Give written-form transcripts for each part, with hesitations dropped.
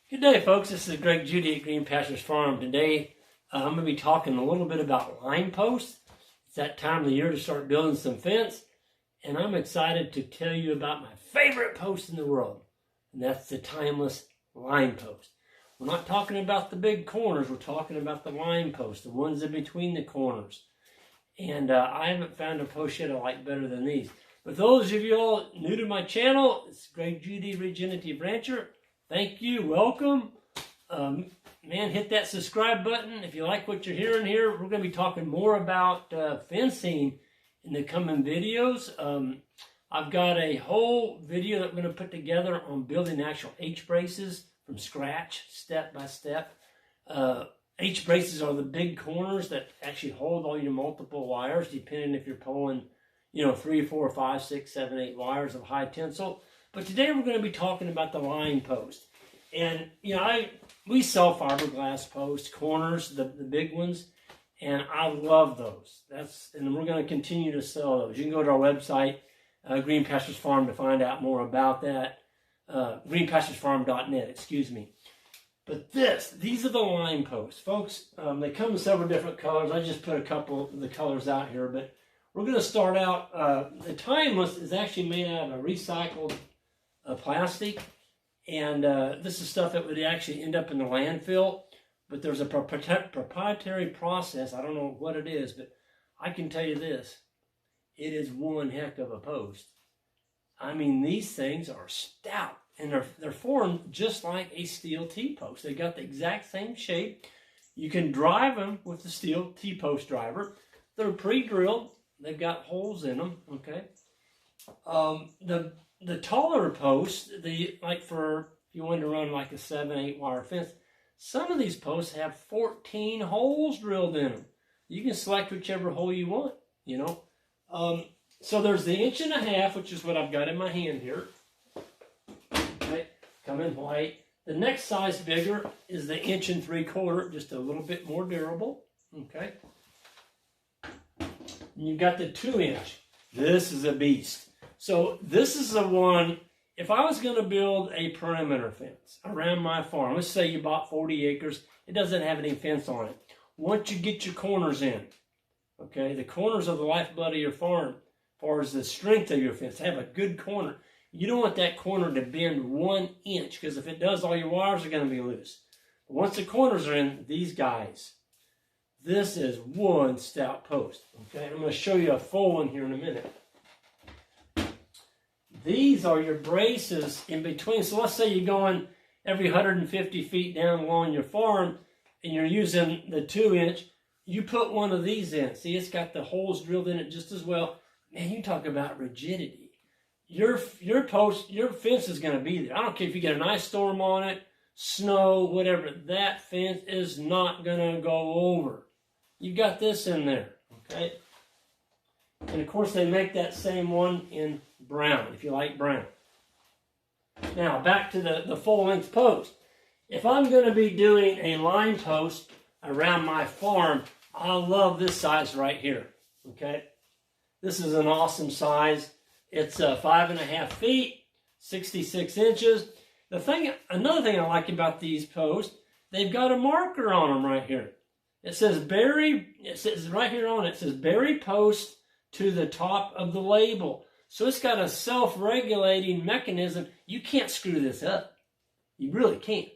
Good day, folks. This is Greg Judy at Green Pastures Farm. Today, I'm going to be talking a little bit about line posts. It's that time of the year to start building some fence, and I'm excited to tell you about my favorite post in the world, and that's the timeless line post. We're not talking about the big corners. We're talking about the line posts, the ones in between the corners. And I haven't found a post yet I like better than these. But those of you all new to my channel, it's Greg Judy, Regenerative Rancher. Thank you. Welcome. Man, hit that subscribe button if you like what you're hearing here. We're going to be talking more about fencing in the coming videos. I've got a whole video that I'm going to put together on building actual H-braces from scratch, step by step. H-braces are the big corners that actually hold all your multiple wires, depending if you're pulling, 3, 4, 5, 6, 7, 8 wires of high tensile. But today we're going to be talking about the line post. And, we sell fiberglass posts, corners, the big ones, and I love those. And we're going to continue to sell those. You can go to our website, Green Pastures Farm, to find out more about that. greenpasturesfarm.net, excuse me. But these are the line posts. Folks, they come in several different colors. I just put a couple of the colors out here, but we're going to start out. The timeless is actually made out of a recycled plastic, and this is stuff that would actually end up in the landfill, but there's a proprietary process. I don't know what it is, but I can tell you this: it is one heck of a post. I mean, these things are stout, and they're formed just like a steel T-post. They got the exact same shape. You can drive them with the steel T-post driver. They're pre-drilled. They've got holes in them. Okay. The taller posts, like for if you wanted to run like a 7, 8 wire fence, some of these posts have 14 holes drilled in them. You can select whichever hole you want, So there's the 1.5 inches, which is what I've got in my hand here. Okay, come in white. The next size bigger is the 1.75 inches, just a little bit more durable. Okay. And you've got the 2 inch. This is a beast. So this is the one, if I was going to build a perimeter fence around my farm, let's say you bought 40 acres, it doesn't have any fence on it. Once you get your corners in, okay, the corners are the lifeblood of your farm as far as the strength of your fence. Have a good corner. You don't want that corner to bend 1 inch, because if it does, all your wires are going to be loose. But once the corners are in, these guys, this is one stout post. Okay, I'm going to show you a full one here in a minute. These are your braces in between. So let's say you're going every 150 feet down along your farm and you're using the 2 inch. You put one of these in. See, it's got the holes drilled in it just as well. Man, you talk about rigidity. Your fence is going to be there. I don't care if you get an ice storm on it, snow, whatever. That fence is not going to go over. You've got this in there, okay? And of course, they make that same one in brown, if you like brown. Now, back to the full-length post. If I'm going to be doing a line post around my farm, I love this size right here, okay? This is an awesome size. It's 5.5 feet, 66 inches. Another thing I like about these posts, they've got a marker on them right here. It says right here on it, it says bury post to the top of the label. So it's got a self-regulating mechanism. You can't screw this up. You really can't.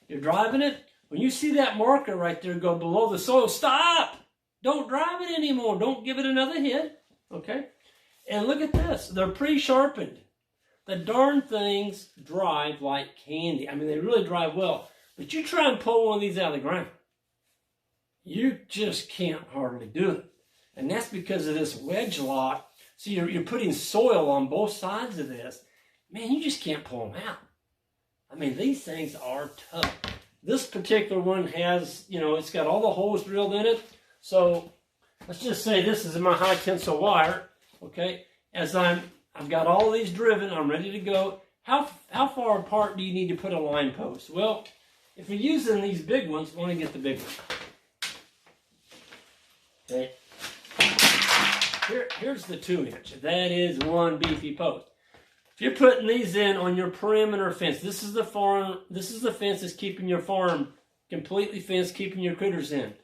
You're driving it. When you see that marker right there go below the soil, stop! Don't drive it anymore. Don't give it another hit. Okay? And look at this. They're pre-sharpened. The darn things drive like candy. I mean, they really drive well. But you try and pull one of these out of the ground, you just can't hardly do it. And that's because of this wedge lock. So you're putting soil on both sides of this. Man, you just can't pull them out. I mean, these things are tough. This particular one has, it's got all the holes drilled in it. So let's just say this is my high tensile wire. Okay, as I've got all these driven, I'm ready to go. How far apart do you need to put a line post? Well, if you're using these big ones, let me get the big one. Okay. Here's the 2 inch. That is one beefy post. If If you're putting these in on your perimeter fence, this is the fence that's keeping your farm completely fenced, keeping your critters in.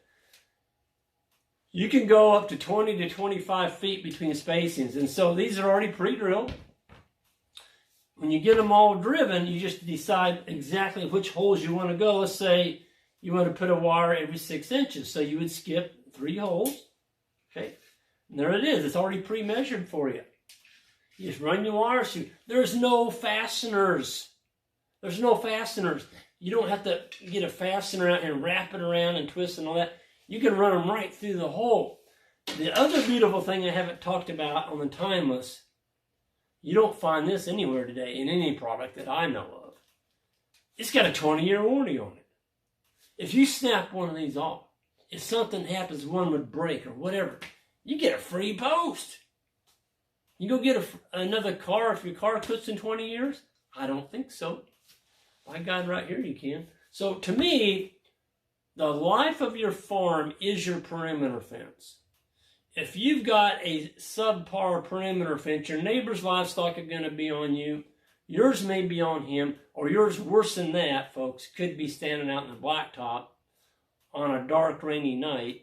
You can go up to 20 to 25 feet between spacings. And so these are already pre-drilled. When you get them all driven, you just decide exactly which holes you want to go. Let's say you want to put a wire every 6 inches. So you would skip 3 holes. Okay. And there it is. It's already pre-measured for you. You just run your wires through. There's no fasteners. There's no fasteners. You don't have to get a fastener out and wrap it around and twist and all that. You can run them right through the hole. The other beautiful thing I haven't talked about on the timeless, you don't find this anywhere today in any product that I know of. It's got a 20-year warranty on it. If you snap one of these off, if something happens, one would break or whatever, you get a free post. You go get another car if your car quits in 20 years? I don't think so. By God, right here you can. So to me, the life of your farm is your perimeter fence. If you've got a subpar perimeter fence, your neighbor's livestock are going to be on you. Yours may be on him, or yours worse than that, folks, could be standing out in the blacktop on a dark, rainy night,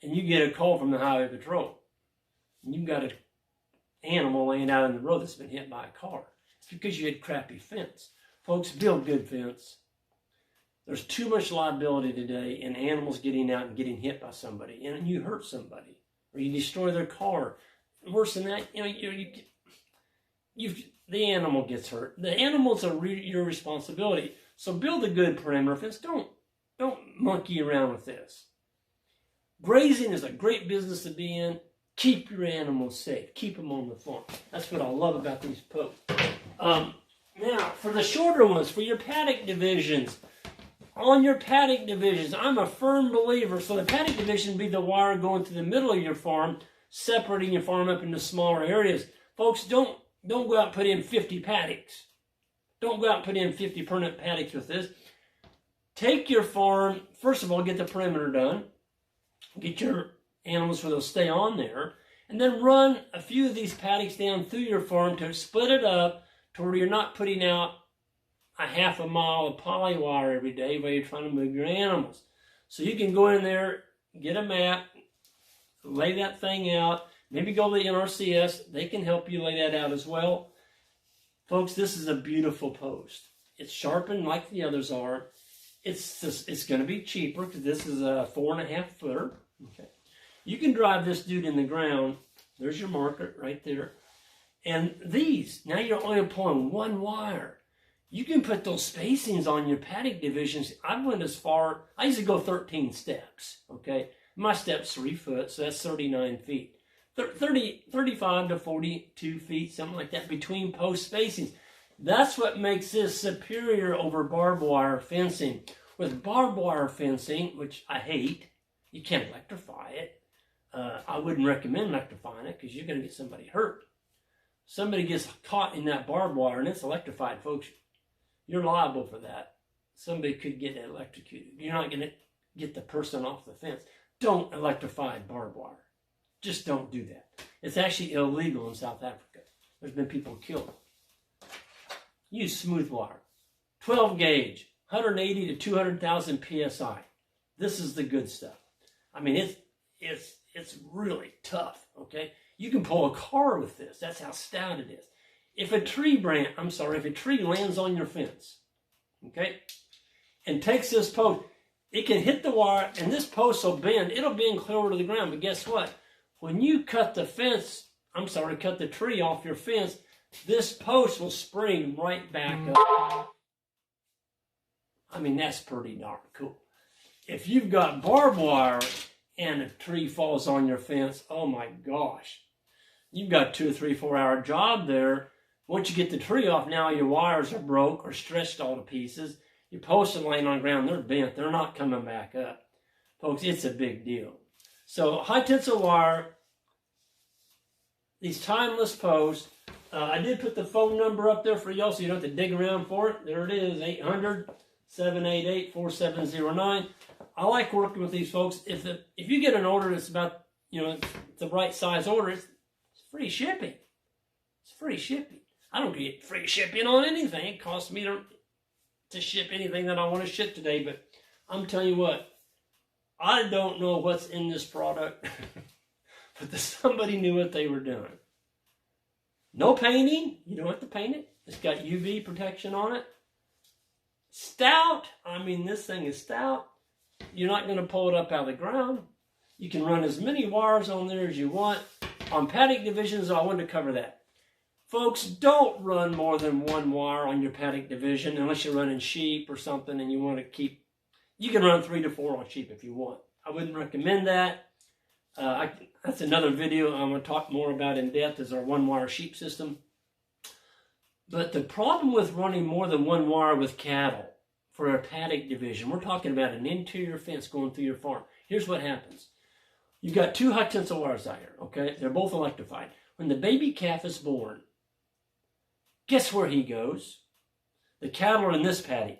and you get a call from the highway patrol. And you've got an animal laying out in the road that's been hit by a car. It's because you had crappy fence. Folks, build good fence. There's too much liability today in animals getting out and getting hit by somebody, and you hurt somebody, or you destroy their car. Worse than that, the animal gets hurt. The animals are your responsibility. So build a good perimeter fence. Don't monkey around with this. Grazing is a great business to be in. Keep your animals safe. Keep them on the farm. That's what I love about these posts. Now, for the shorter ones, for your paddock divisions, on your paddock divisions, I'm a firm believer. So the paddock division would be the wire going through the middle of your farm, separating your farm up into smaller areas. Folks, don't go out and put in 50 paddocks. Don't go out and put in 50 permanent paddocks with this. Take your farm, first of all, get the perimeter done. Get your animals where they'll stay on there. And then run a few of these paddocks down through your farm to split it up to where you're not putting out a half a mile of poly wire every day while you're trying to move your animals. So you can go in there, get a map, lay that thing out, maybe go to the NRCS. They can help you lay that out as well. Folks, this is a beautiful post. It's sharpened like the others are. It's going to be cheaper because this is a 4.5 footer. Okay. You can drive this dude in the ground. There's your marker right there. And these, now you're only pulling one wire. You can put those spacings on your paddock divisions. I went as far, I used to go 13 steps, okay? My step's 3 foot, so that's 39 feet. 35 to 42 feet, something like that, between post spacings. That's what makes this superior over barbed wire fencing. With barbed wire fencing, which I hate, you can't electrify it. I wouldn't recommend electrifying it because you're going to get somebody hurt. Somebody gets caught in that barbed wire and it's electrified, folks. You're liable for that. Somebody could get electrocuted. You're not going to get the person off the fence. Don't electrify barbed wire. Just don't do that. It's actually illegal in South Africa. There's been people killed. Use smooth wire. 12 gauge, 180 to 200,000 PSI. This is the good stuff. I mean, it's really tough, okay? You can pull a car with this. That's how stout it is. If a tree lands on your fence, okay, and takes this post, it can hit the wire, and this post will bend. It'll bend clear over to the ground, but guess what? When you cut the cut the tree off your fence, this post will spring right back up. I mean, that's pretty darn cool. If you've got barbed wire and a tree falls on your fence, oh my gosh. You've got 2 or 3, 4 hour job there. Once you get the tree off, now your wires are broke or stretched all to pieces. Your posts are laying on the ground. They're bent. They're not coming back up. Folks, it's a big deal. So high tensile wire, these timeless posts. I did put the phone number up there for y'all so you don't have to dig around for it. There it is, 800-788-4709. I like working with these folks. If you get an order that's about, the right size order, it's free shipping. It's free shipping. I don't get free shipping on anything. It costs me to ship anything that I want to ship today. But I'm telling you what, I don't know what's in this product, but somebody knew what they were doing. No painting. You don't have to paint it. It's got UV protection on it. Stout. I mean, this thing is stout. You're not going to pull it up out of the ground. You can run as many wires on there as you want. On Paddock divisions, I wanted to cover that. Folks, don't run more than one wire on your Paddock division unless you're running sheep or something and you want to keep... You can run 3 to 4 on sheep if you want. I wouldn't recommend that. That's another video I'm going to talk more about in depth, is our one-wire sheep system. But the problem with running more than one wire with cattle for a Paddock division, we're talking about an interior fence going through your farm. Here's what happens. You've got 2 high tensile wires out here, okay? They're both electrified. When the baby calf is born, guess where he goes? The cattle are in this paddock.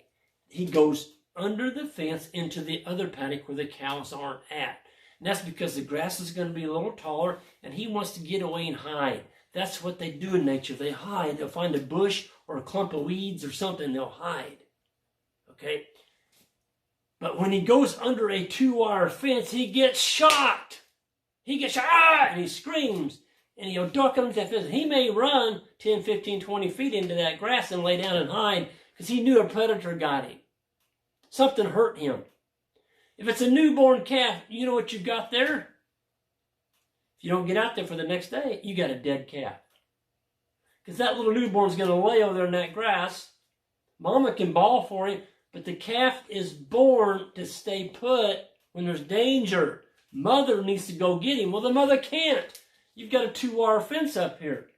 He goes under the fence into the other paddock where the cows aren't at. And that's because the grass is going to be a little taller and he wants to get away and hide. That's what they do in nature. They hide. They'll find a bush or a clump of weeds or something. They'll hide. Okay? But when he goes under a 2-wire fence, he gets shocked. He gets shot, and he screams. And he'll duck under that fence. He may run 10, 15, 20 feet into that grass and lay down and hide because he knew a predator got him. Something hurt him. If it's a newborn calf, you know what you got there? If you don't get out there for the next day, you got a dead calf. Because that little newborn's going to lay over there in that grass. Mama can bawl for him, but the calf is born to stay put when there's danger. Mother needs to go get him. Well, the mother can't. You've got a 2-wire fence up here.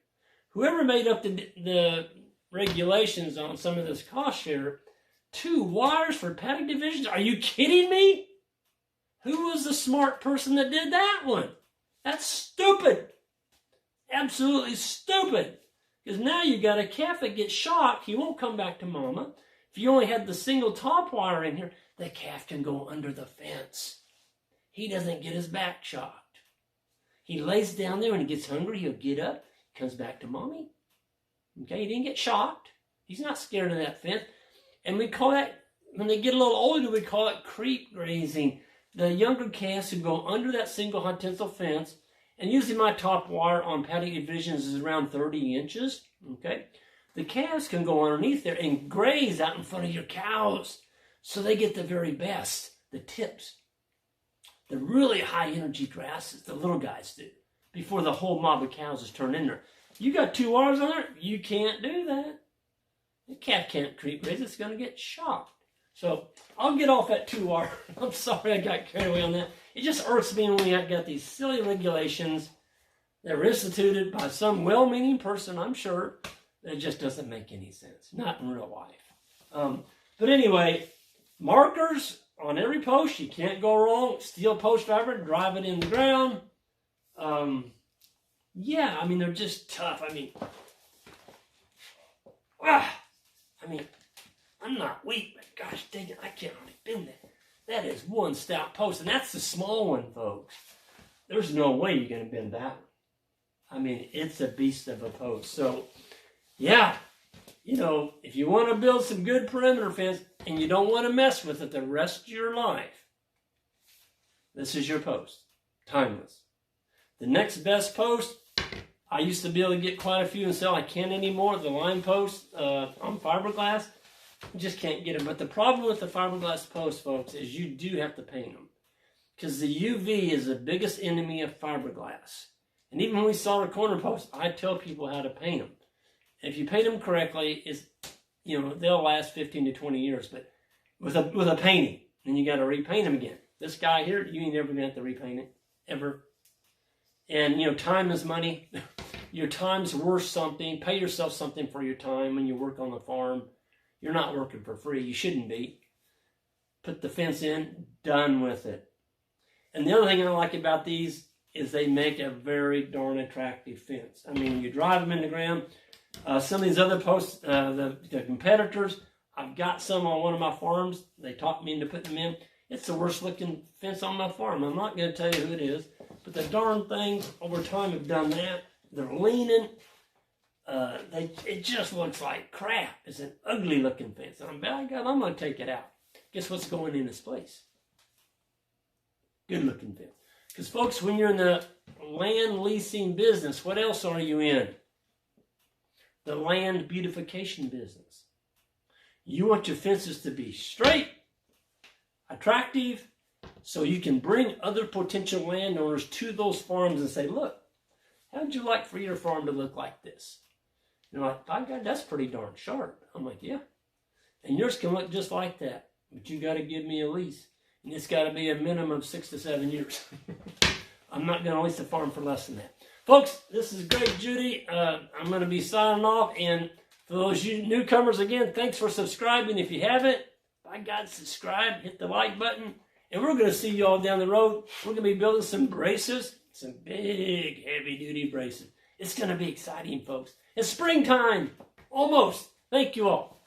Whoever made up the regulations on some of this cost share, 2 wires for Paddock divisions? Are you kidding me? Who was the smart person that did that one? That's stupid. Absolutely stupid. Because now you got a calf that gets shocked. He won't come back to mama. If you only had the single top wire in here, the calf can go under the fence. He doesn't get his back shocked. He lays down there when he gets hungry. He'll get up, comes back to mommy. Okay, he didn't get shocked. He's not scared of that fence. And we call that, when they get a little older, we call it creep grazing. The younger calves who go under that single high tensile fence, and usually my top wire on Paddock divisions is around 30 inches, okay? The calves can go underneath there and graze out in front of your cows. So they get the very best, the tips. The really high energy grasses, the little guys do, before the whole mob of cows is turned in there. You got 2 wires on there, you can't do that. The calf can't creep graze, it's going to get shocked. So I'll get off that 2-wire. I'm sorry I got carried away on that. It just irks me when we have got these silly regulations that were instituted by some well-meaning person, I'm sure, that just doesn't make any sense. Not in real life. But anyway, markers on every post. You can't go wrong. Steel post driver, drive it in the ground. Yeah, I mean, they're just tough. I mean, I'm not weak, but gosh dang it, I can't really bend that. That is one stout post, and that's the small one, folks. There's no way you're going to bend that one. I mean, it's a beast of a post. So, yeah, you know, if you want to build some good perimeter fence and you don't want to mess with it the rest of your life, this is your post. Timeless. The next best post, I used to be able to get quite a few and sell. I can't anymore. The line posts on fiberglass, you just can't get them. But the problem with the fiberglass posts, folks, is you do have to paint them. Because the UV is the biggest enemy of fiberglass. And even when we solder corner posts, I tell people how to paint them. If you paint them correctly, they'll last 15 to 20 years. But with a painting, then you got to repaint them again. This guy here, you ain't never going to have to repaint it, ever. And, time is money. Your time's worth something. Pay yourself something for your time when you work on the farm. You're not working for free. You shouldn't be. Put the fence in, done with it. And the other thing I like about these is they make a very darn attractive fence. I mean, you drive them in the ground. Some of these other posts, the competitors, I've got some on one of my farms. They talked me into putting them in. It's the worst looking fence on my farm. I'm not going to tell you who it is. But the darn things over time have done that. They're leaning. it just looks like crap. It's an ugly looking fence. And I'm going to take it out. Guess what's going in its place? Good looking fence. Because folks, when you're in the land leasing business, what else are you in? The land beautification business. You want your fences to be straight, attractive, so you can bring other potential landowners to those farms and say, look, how would you like for your farm to look like this? You're like, by God, that's pretty darn sharp. I'm like, yeah. And yours can look just like that. But you got to give me a lease. And it's got to be a minimum of 6 to 7 years. I'm not going to lease a farm for less than that. Folks, this is great, Judy. I'm going to be signing off. And for those you newcomers, again, thanks for subscribing. If you haven't, by God, subscribe. Hit the like button. And we're going to see you all down the road. We're going to be building some braces. Some big, heavy-duty braces. It's going to be exciting, folks. It's springtime. Almost. Thank you all.